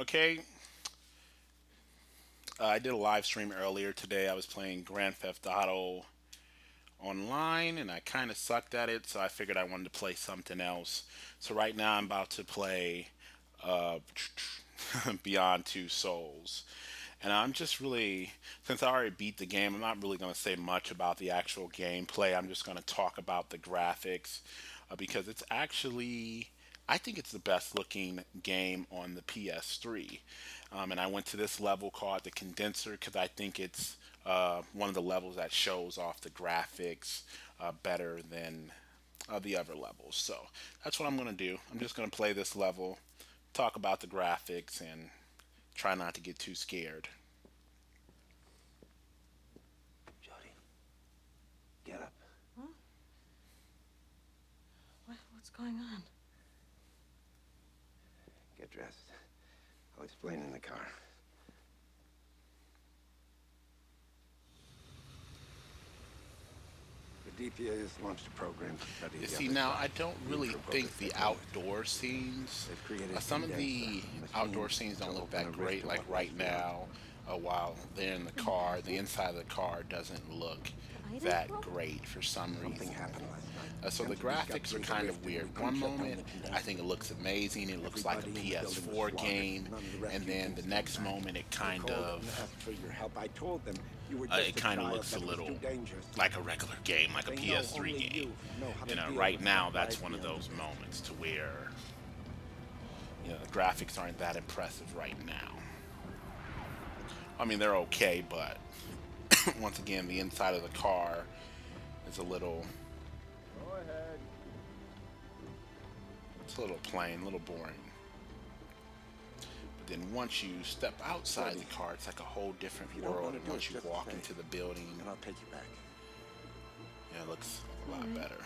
Okay, I did a live stream earlier today. I was playing Grand Theft Auto online and I kind of sucked at it, so I figured I wanted to play something else. So right now I'm about to play uh, Beyond Two Souls. And I'm just really, since I already beat the game, I'm not really going to say much about the actual gameplay. I'm just going to talk about the graphics because it's actually, I think it's the best looking game on the PS3. And I went to this level called the condenser because I think it's one of the levels that shows off the graphics better than the other levels. So that's what I'm going to do. I'm just going to play this level, talk about the graphics, and try not to get too scared. Jody, get up. Huh? What's going on? Get dressed. I'll explain in the car. The DPA has launched a program to study You the see, other now side. I don't The really intro think the technology. outdoor scenes, They've created some of the machines outdoor scenes to don't look open a that rift great. to Like what right lies beyond. now, while they're in the car, the inside of the car doesn't look Fighting? that great for some Something reason. happened last night. So the Sensors got graphics are through the kind rift of and we weird. couldn't One shut down moment, the I condenser. think it looks amazing. It looks like a Everybody in the building was PS4 slaughtered. game, None of the and rescue then the teams next came back. moment it They kind called of and asked for your help. I told them you were just it a kind of child looks a that was little too dangerous. like a regular game, like a They know PS3 only game. you know how to deal Right with now, what that's lies one of beyond those the rift. moments to where the graphics aren't that impressive right now. I mean, they're okay, but once again, the inside of the car is a little, Go ahead. it's a little plain, a little boring. But then once you step outside the car, it's like a whole different If you don't world. want to And do it, once you just walk stay, into the building, and I'll take you back. it looks a lot Alright. better.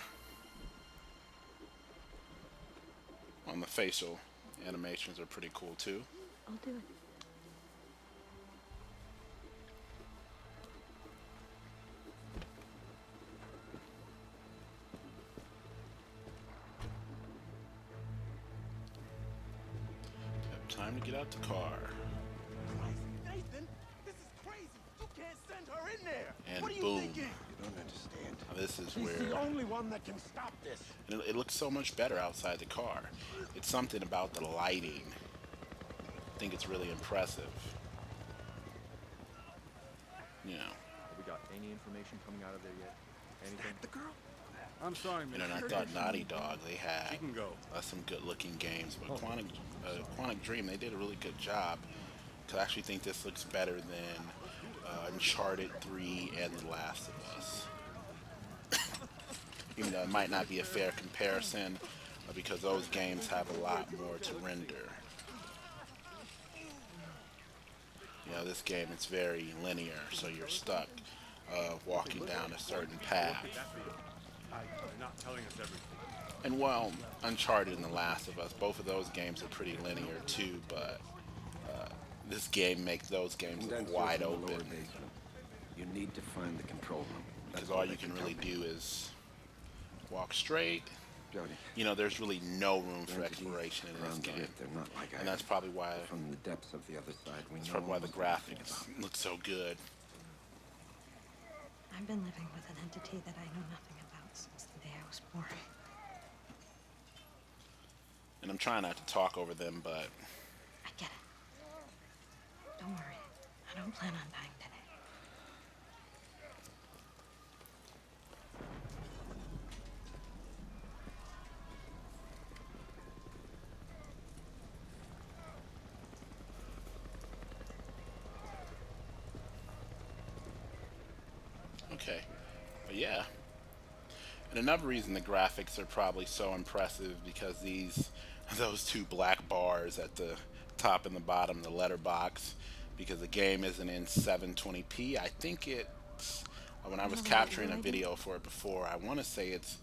On the facial animations are pretty cool too. I'll do it. Time to get out the car. Nathan, this is crazy. You can't send her in there. And What are you boom. thinking? You don't understand. Now, this is He's the where only one that can stop this. it looks so much better outside the car. It's something about the lighting. I think it's really impressive. You know, Have we got any information coming out of there yet? Anything? The girl? I'm sorry, man. and I thought Naughty Dog, they had She can go. some good-looking games, but Oh. Quantic Dream, they did a really good job. Cause I actually think this looks better than Uncharted 3 and The Last of Us. Even though it might not be a fair comparison, because those games have a lot more to render. This game it's very linear, so you're stuck walking down a certain path. They're not telling us everything. And well, Uncharted and The Last of Us, both of those games are pretty linear too, but this game makes those games look Condenser wide in the lower open basement. You need to find the control room. because That's all they you can tell really me. do is walk straight. Jody, There's really no room for entities exploration in this around the game, rift, they're not like and that's ours. probably why From the depths of the other side, we that's know probably why the almost everything graphics about it. look so good. I've been living with an entity that I know nothing about since the day I was born. And I'm trying not to talk over them, but I get it. Don't worry. I don't plan on dying today. okay. But yeah. And another reason the graphics are probably so impressive because those two black bars at the top and the bottom, the letterbox, because the game isn't in 720p. I think it's when I was capturing a video for it before. I want to say it's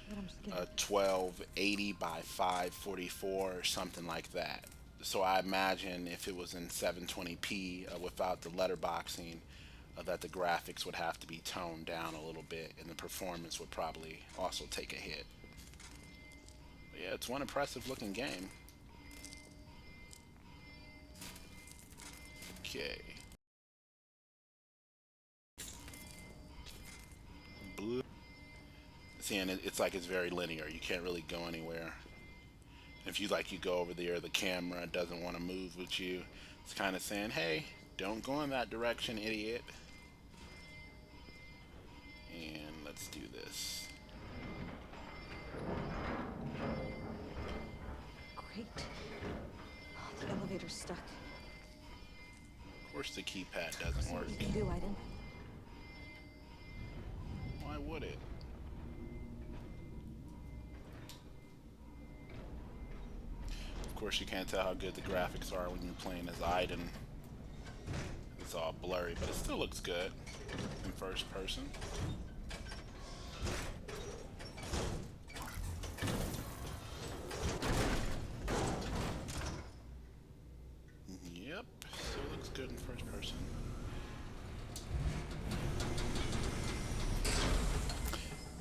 But I'm just kidding. 1280 by 544 or something like that. So I imagine if it was in 720p without the letterboxing, that the graphics would have to be toned down a little bit, and the performance would probably also take a hit. But yeah, it's one impressive looking game. seeing it's like it's very linear. You can't really go anywhere. If you like, you go over there, the camera doesn't want to move with you. It's kind of saying, "Hey, don't go in that direction, idiot." And let's do this. Great. Oh, the elevator's stuck. Of course, the keypad doesn't See work. what you can do, Aiden. Why would it? Of course, you can't tell how good the graphics are when you're playing as Aiden. It's all blurry, but it still looks good in first person. Yep, still looks good in first person.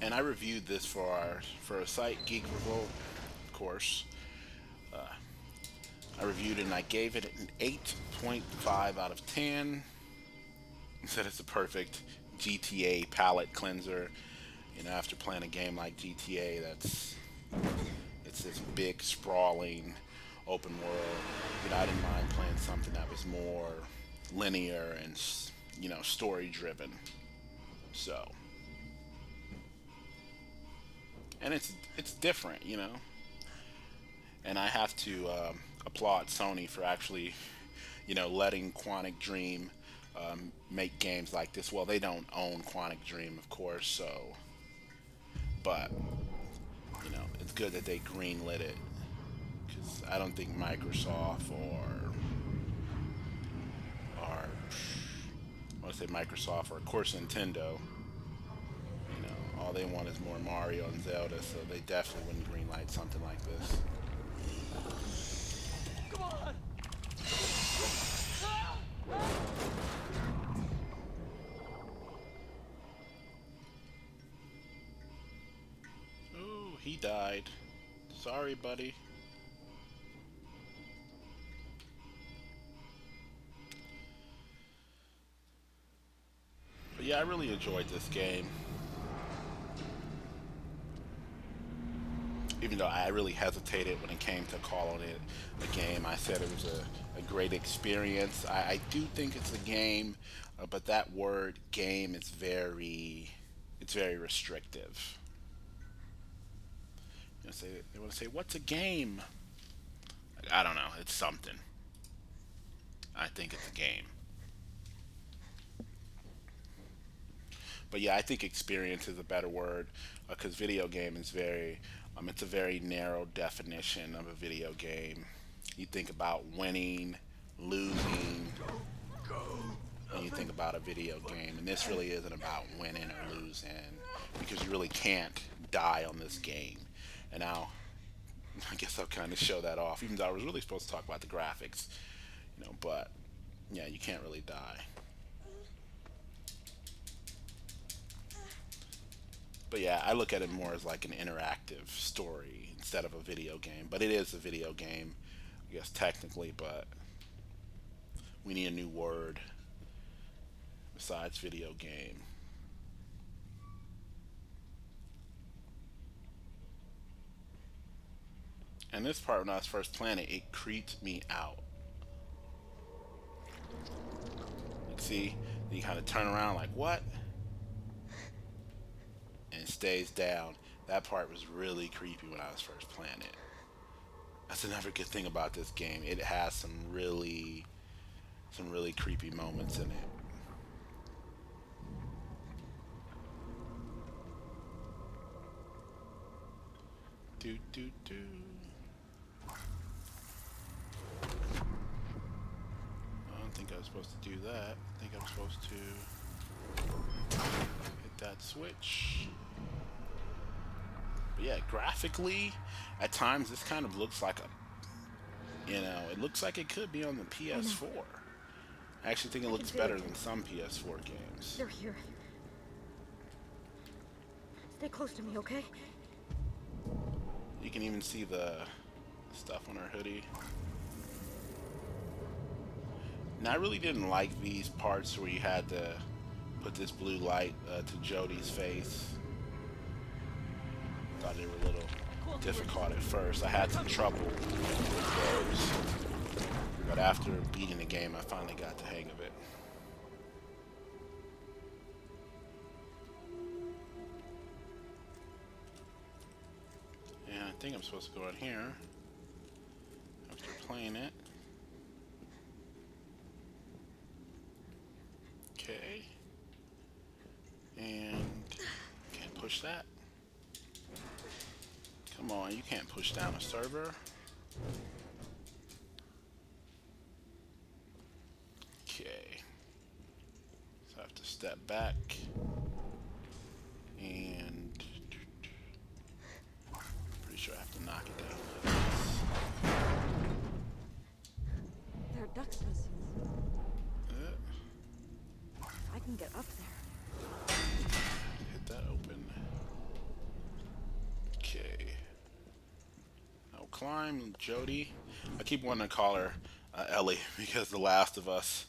And I reviewed this for a site, Geek Revolt, of course. I reviewed it and I gave it an 8.5 out of 10. I said it's a perfect GTA palette cleanser. You know, after playing a game like GTA, it's this big, sprawling, open world. You know, I didn't mind playing something that was more linear and, you know, story driven. So, and it's different, you know. And I have to applaud Sony for actually, you know, letting Quantic Dream make games like this. Well, they don't own Quantic Dream, of course, so, but you know, it's good that they greenlit it, because I don't think Microsoft or I want to say Microsoft or of course Nintendo, you know, all they want is more Mario and Zelda, so they definitely wouldn't greenlight something like this. Come on! Ooh, he died. Sorry, buddy. But yeah, I really enjoyed this game. Even though I really hesitated when it came to calling it a game, I said it was a great experience. I do think it's a game, but that word game is it's very restrictive. You know, they want to say, "What's a game?" Like, I don't know. It's something. I think it's a game. But yeah, I think experience is a better word, because video game is it's a very narrow definition of a video game. You think about winning, losing, and you think about a video game, and this really isn't about winning or losing, because you really can't die on this game. And now, I guess I'll kind of show that off, even though I was really supposed to talk about the graphics, you know, but yeah, you can't really die. But yeah, I look at it more as like an interactive story instead of a video game. But it is a video game, I guess technically, but we need a new word besides video game. And this part, when I was first playing it, it creeped me out. Like, see, you kind of turn around like, what? And it stays down. That part was really creepy when I was first playing it. That's another good thing about this game. It has some really creepy moments in it. Do do do. I don't think I was supposed to do that. I think I'm supposed to hit that switch. But yeah, graphically, at times this kind of looks like it looks like it could be on the PS4. I actually think it looks better than some PS4 games. They're here. Stay close to me, okay? You can even see the stuff on her hoodie. Now, I really didn't like these parts where you had to put this blue light to Jodie's face. thought they were a little difficult at first. I had some trouble with those, but after beating the game, I finally got the hang of it. And I think I'm supposed to go in here after playing it. Okay. And can't push that. Come on, you can't push down a server. Okay. So I have to step back. And pretty sure I have to knock it down like this. There are duck species. Uh, I can get up there. hit that open. Okay. I'll climb Jody. I keep wanting to call her Ellie because The Last of Us.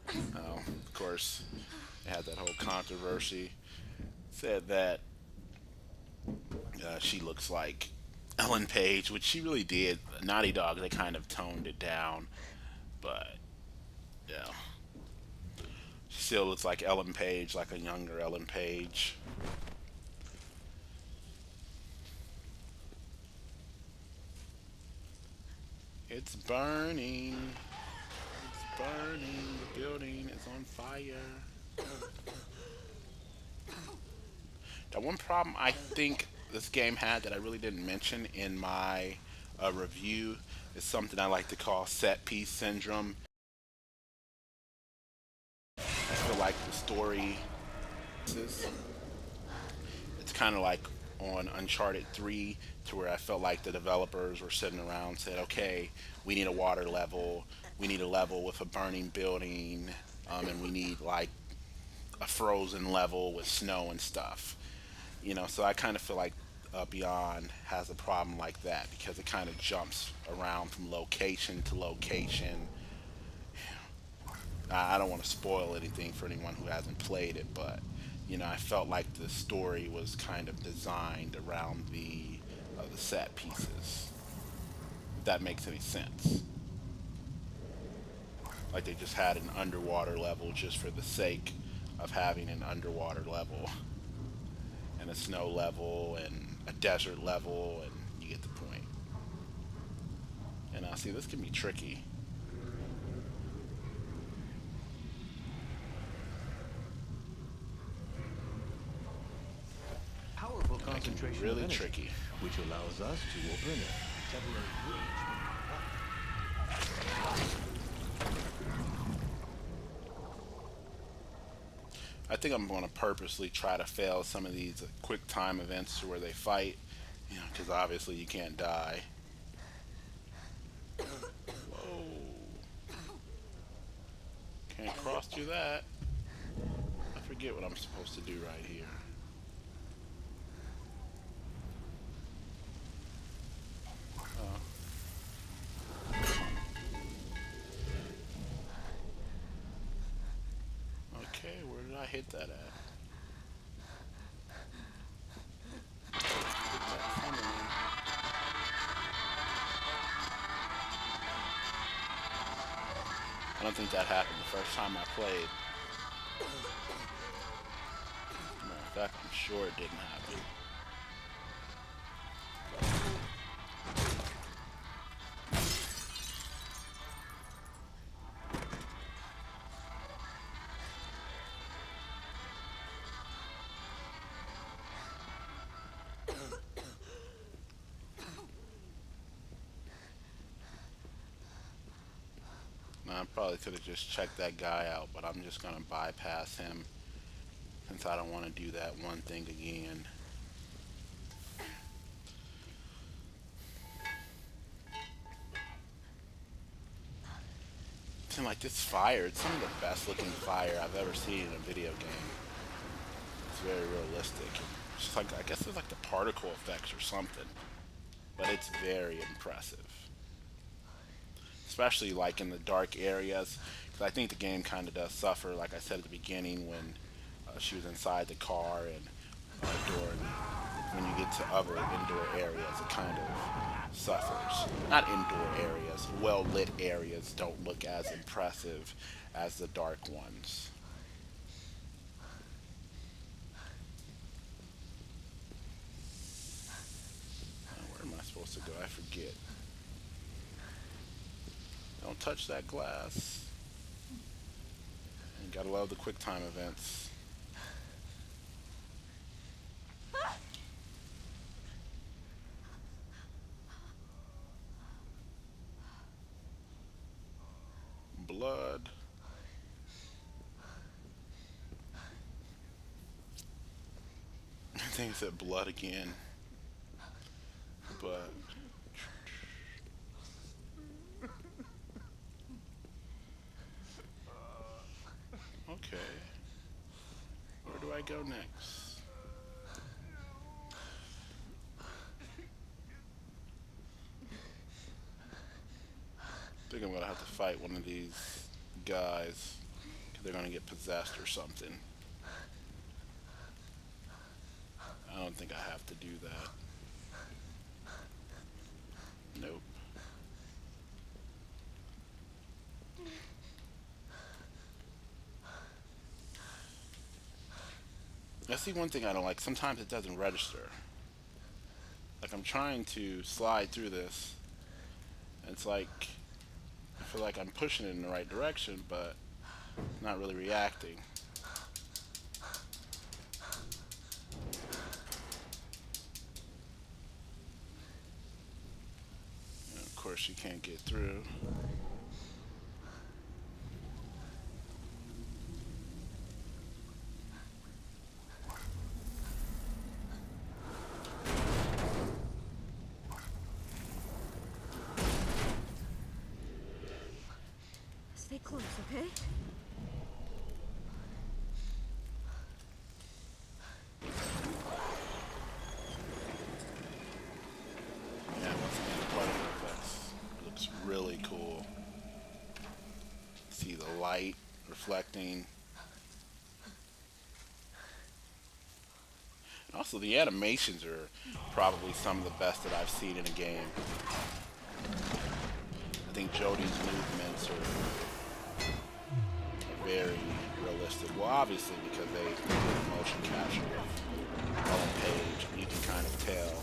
Of course, they had that whole controversy. Said that she looks like Ellen Page, which she really did. Naughty Dog, they kind of toned it down, but yeah, she still looks like Ellen Page, like a younger Ellen Page. It's burning. It's burning. The building is on fire. The one problem I think this game had that I really didn't mention in my review is something I like to call set piece syndrome. I feel like the story it's kind of like on Uncharted 3 to where I felt like the developers were sitting around and said, okay, we need a water level, we need a level with a burning building, and we need like a frozen level with snow and stuff. You know, so I kind of feel like Beyond has a problem like that because it kind of jumps around from location to location. I don't want to spoil anything for anyone who hasn't played it, but you know, I felt like the story was kind of designed around the set pieces. If that makes any sense. Like they just had an underwater level just for the sake of having an underwater level, and a snow level, and a desert level, and you get the point. And see, this can be tricky. Powerful That can be concentration really of energy, tricky. which allows us to open a temporary breach. I think I'm going to purposely try to fail some of these quick time events where they fight, you know, because obviously you can't die. Whoa. Can't cross through that. I forget what I'm supposed to do right here. Okay, where did I hit that at? Hit that in front of me. I don't think that happened the first time I played. Matter of fact, I'm sure it didn't happen. Now, I probably could have just checked that guy out, but I'm just going to bypass him since I don't want to do that one thing again. Seems like this fire, it's some of the best looking fire I've ever seen in a video game. It's very realistic. It's just like, I guess it's like the particle effects or something, but it's very impressive. Especially like in the dark areas, because I think the game kind of does suffer, like I said at the beginning when she was inside the car and during when you get to other indoor areas, it kind of suffers. Not indoor areas, well lit areas don't look as impressive as the dark ones. Where am I supposed to go? I forget. Don't touch that glass. And gotta love the quick time events. Blood. I think it said blood again. But okay. Where do I go next? I think I'm gonna have to fight one of these guys. 'Cause they're gonna get possessed or something. I don't think I have to do that. Nope. That's the one thing I don't like. Sometimes it doesn't register. Like I'm trying to slide through this. And it's like I feel like I'm pushing it in the right direction, but not really reacting. And of course, you can't get through. Stay close, okay? Yeah, once again, the particle effects looks really cool. See the light reflecting. Also, the animations are probably some of the best that I've seen in a game. I think Jodie's movements are very realistic. Well, obviously because they did motion capture with Ellen Page, you can kind of tell.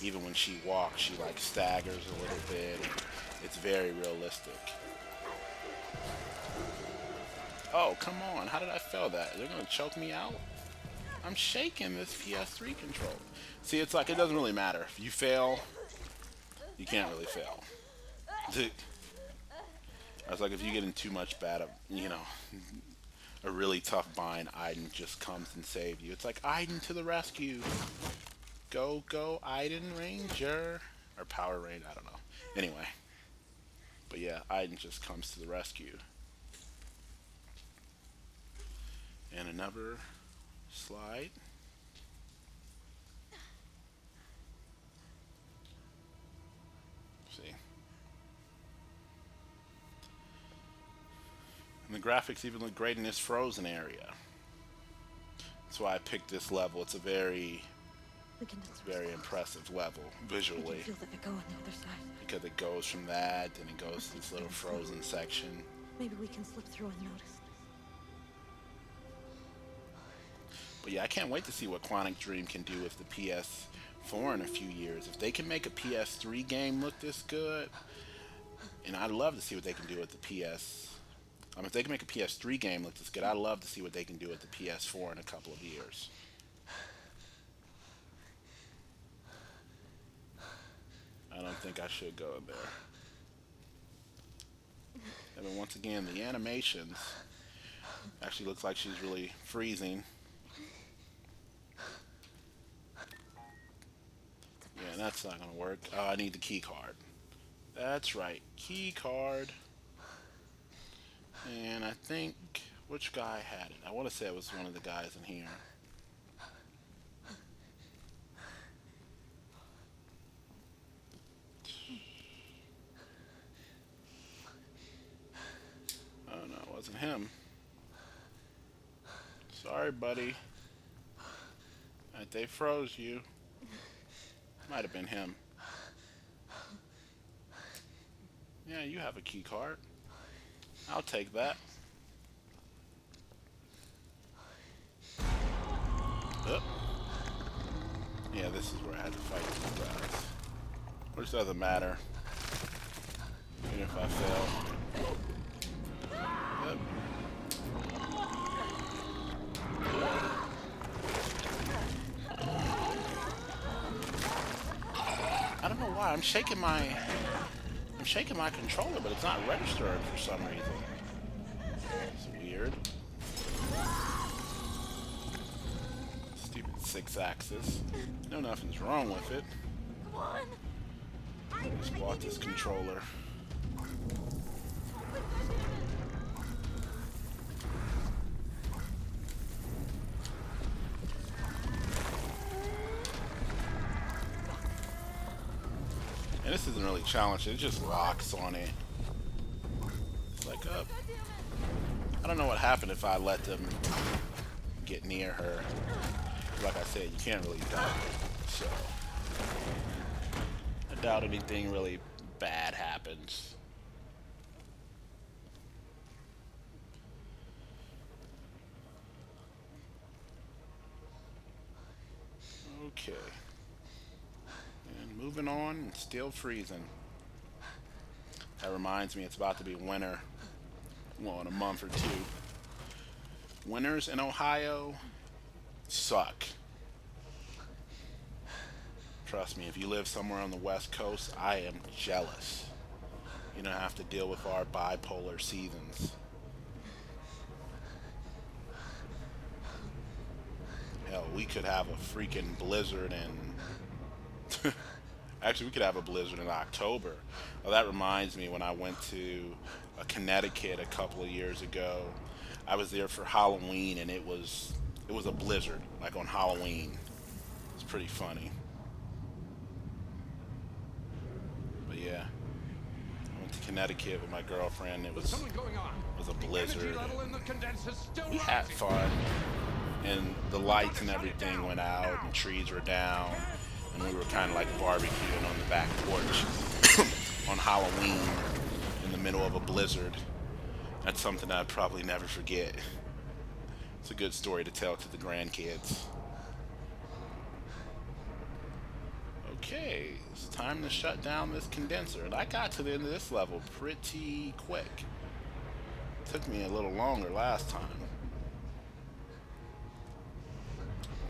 Even when she walks, she like staggers a little bit. It's very realistic. Oh, come on. How did I fail that? They're going to choke me out? I'm shaking this PS3 controller. See, it's like it doesn't really matter. If you fail, you can't really fail. I was like, if you get in too much bad, a really tough bind, Aiden just comes and saves you. It's like, Aiden to the rescue. Go, go, Aiden Ranger. Or Power Ranger, I don't know. Anyway. But yeah, Aiden just comes to the rescue. And another slide. See. And the graphics even look great in this frozen area. That's why I picked this level. It's a very, We can very impressive level visually. I can feel the echo on the other side. Because it goes from that, and it goes to this little frozen section. Maybe we can slip through unnoticed. But yeah, I can't wait to see what Quantic Dream can do with the PS4 in a few years. If they can make a PS3 game look this good, and I'd love to see what they can do with the PS. If they can make a PS3 game look this good, I'd love to see what they can do with the PS4 in a couple of years. I don't think I should go in there. And then once again, the animations actually looks like she's really freezing. Yeah, that's not gonna work. Oh, I need the key card. That's right, key card. And I think, which guy had it? I want to say it was one of the guys in here. Oh no, it wasn't him. Sorry, buddy. They froze you. Might have been him. Yeah, you have a key card. I'll take that. Yep. Yeah, this is where I had to fight these guys. Which doesn't matter. Even if I fail. Yep. I don't know why. I'm shaking my controller, but it's not registering for some reason. It's weird. Stupid 6-axis. No, nothing's wrong with it. Come on. Just bought this controller. And this isn't really challenging, it just locks on it. It's like, I don't know what happened if I let them get near her. Like I said, you can't really die. So, I doubt anything really bad happens. Okay. And moving on, it's still freezing. That reminds me, it's about to be winter. Well, in a month or two. Winters in Ohio suck. Trust me, if you live somewhere on the West Coast, I am jealous. You don't have to deal with our bipolar seasons. Hell, we could have a freaking blizzard in... Actually, we could have a blizzard in October. Well, that reminds me, when I went to Connecticut a couple of years ago, I was there for Halloween, and it was a blizzard, like on Halloween. It's pretty funny. But yeah, I went to Connecticut with my girlfriend. It was a blizzard. We had fun, and the lights and everything went out, and trees were down, and we were kind of like barbecuing on the back porch on Halloween in the middle of a blizzard. That's something I'd probably never forget. It's a good story to tell to the grandkids. Okay, it's time to shut down this condenser. And I got to the end of this level pretty quick. Took me a little longer last time.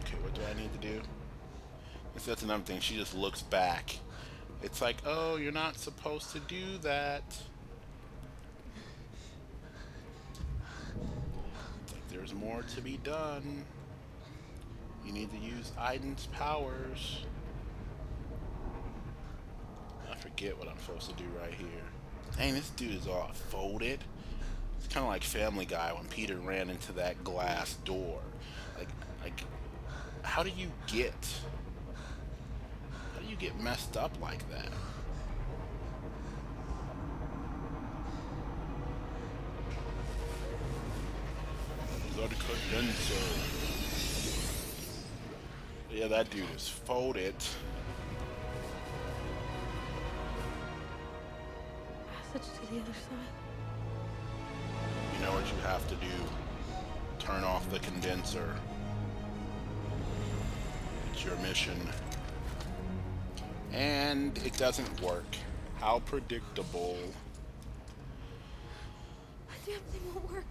Okay, what do I need to do? That's another thing. She just looks back. It's like, oh, you're not supposed to do that. It's like there's more to be done. You need to use Aiden's powers. I forget what I'm supposed to do right here. Dang, this dude is all folded. It's kind of like Family Guy when Peter ran into that glass door. Like, how do you get messed up like that? Got a condenser. Yeah, that dude is folded. Passage to the other side. You know what you have to do? Turn off the condenser. It's your mission. And it doesn't work. How predictable. The damn thing won't work.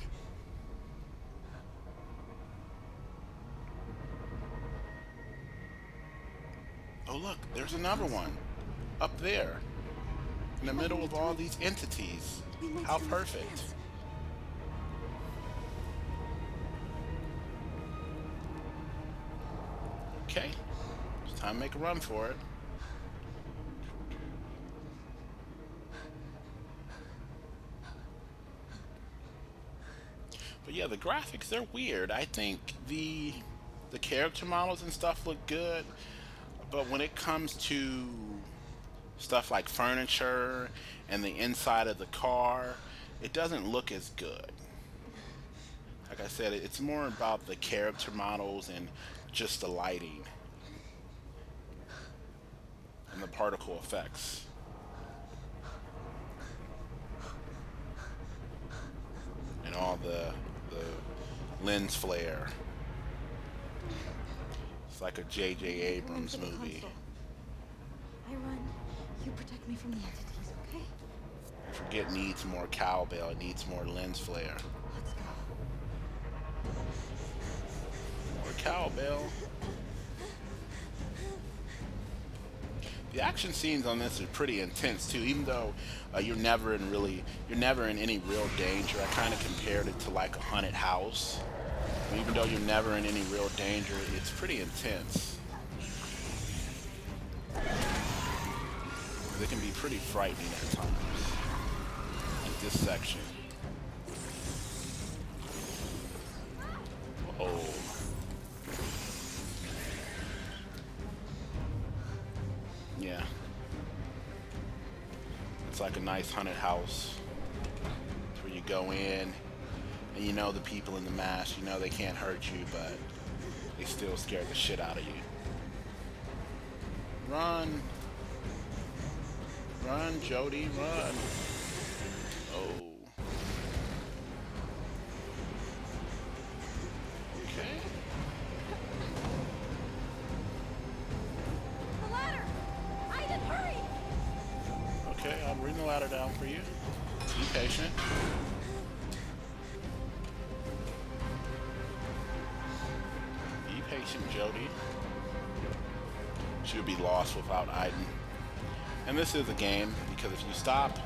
Oh look, there's another one. Up there. In the middle of all these entities. How perfect. Okay. It's time to make a run for it. But yeah, the graphics, they're weird. I think the character models and stuff look good, but when it comes to stuff like furniture and the inside of the car, it doesn't look as good. Like I said, it's more about the character models and just the lighting. the particle effects. And all the lens flare. It's like a J.J. Abrams movie. I run. You protect me from the entities, okay? Forget needs more cowbell. It needs more lens flare. Let's go. More cowbell. The action scenes on this are pretty intense too. Even though you're never in any real danger. I kind of compared it to like a haunted house. Even though you're never in any real danger, it's pretty intense. They can be pretty frightening at times. Like this section. Oh. Yeah. It's like a nice haunted house. It's where you go in and you know the people in the mask, you know they can't hurt you, but they still scare the shit out of you. Run. Run, Jody, run. Oh. Okay. The ladder! Aiden, hurry! Okay, I'll bring the ladder down for you. Be patient. Be patient, Jody. She would be lost without Aiden. And this is a game, because if you stop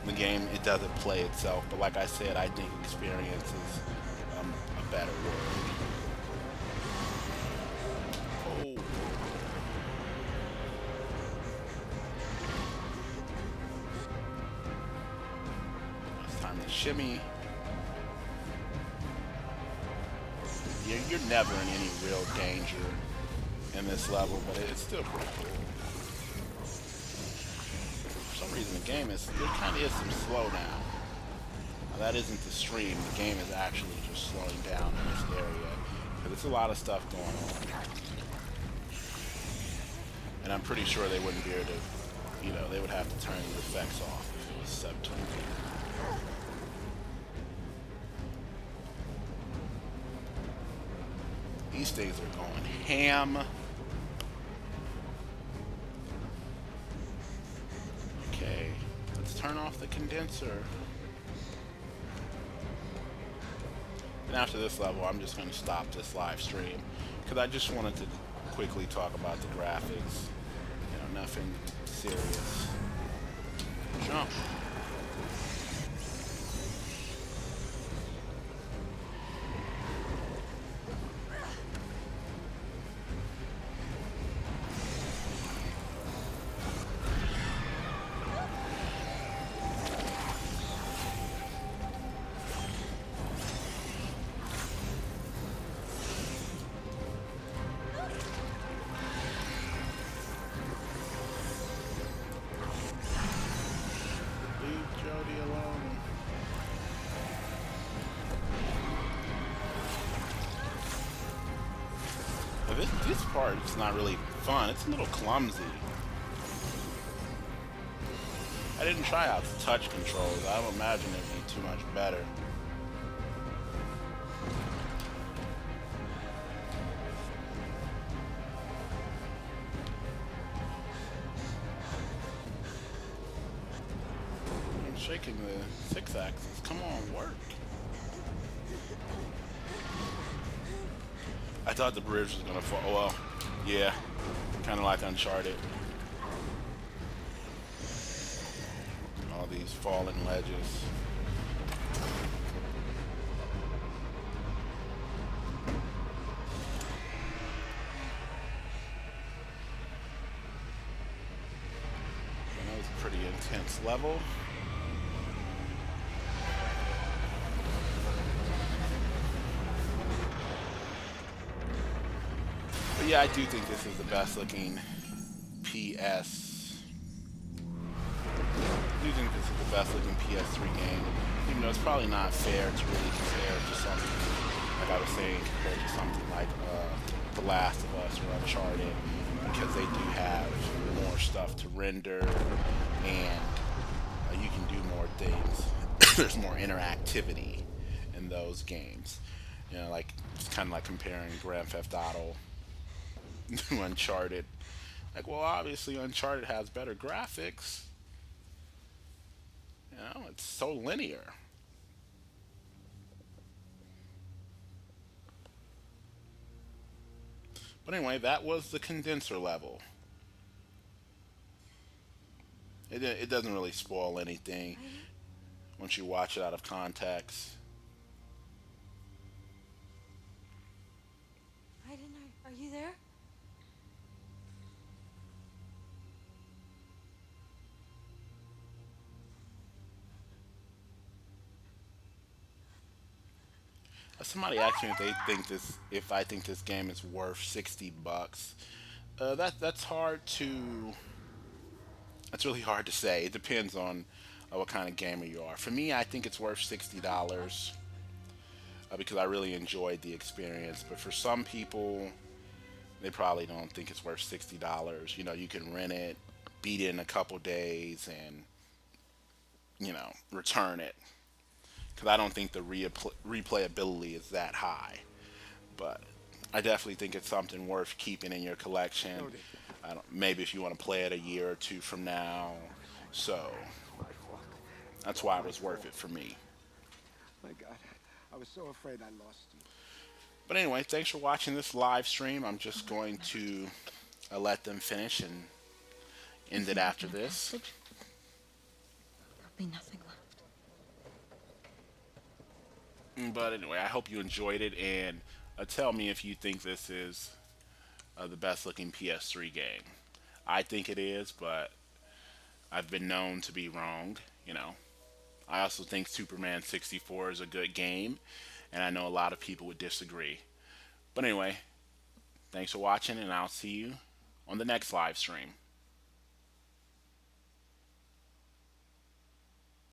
the game, it doesn't play itself. But like I said, I think experience is a better word. Oh. It's time to shimmy. You're never in any real danger in this level, but it's still pretty cool. For some reason, the game there kind of is some slowdown. Now, that isn't the stream. The game is actually just slowing down in this area because there's a lot of stuff going on. And I'm pretty sure they wouldn't be able to, they would have to turn the effects off if it was sub-20. These things are going ham. Okay, let's turn off the condenser. And after this level, I'm just going to stop this live stream because I just wanted to quickly talk about the graphics. Nothing serious. Jump. This part is not really fun. It's a little clumsy. I didn't try out the touch controls. I don't imagine it'd be too much better. I'm shaking the 6-axis. Come on, work. I thought the bridge was gonna fall. Well, yeah, kind of like Uncharted. All these fallen ledges. And that was a pretty intense level. Yeah, I do think this is the best looking PS. I do think this is the best looking PS3 game. Even though it's probably not fair to really compare to something, like I was saying, compared to something like The Last of Us or Uncharted. because they do have more stuff to render, and you can do more things. There's more interactivity in those games. You know, like it's kind of like comparing Grand Theft Auto to Uncharted. Like, well, obviously Uncharted has better graphics. You know, it's so linear. But anyway, that was the condenser level. It doesn't really spoil anything Aiden? once you watch it out of context. Aiden, are you there? Somebody asked me if they think this, if I think this game is worth $60. That's hard to. That's really hard to say. It depends on what kind of gamer you are. For me, I think it's worth $60 because I really enjoyed the experience. But for some people, they probably don't think it's worth $60. You know, you can rent it, beat it in a couple days, and return it. Because I don't think the replayability is that high. But I definitely think it's something worth keeping in your collection. I don't, maybe if you want to play it a year or two from now. So that's why it was worth it for me. My God, I was so afraid I lost you. But anyway, thanks for watching this live stream. I'm just going to let them finish and end it after this. There'll be nothing left. But anyway, I hope you enjoyed it, and tell me if you think this is the best looking PS3 game. I think it is, but I've been known to be wrong. I also think Superman 64 is a good game, and I know a lot of people would disagree. But anyway, thanks for watching, and I'll see you on the next live stream.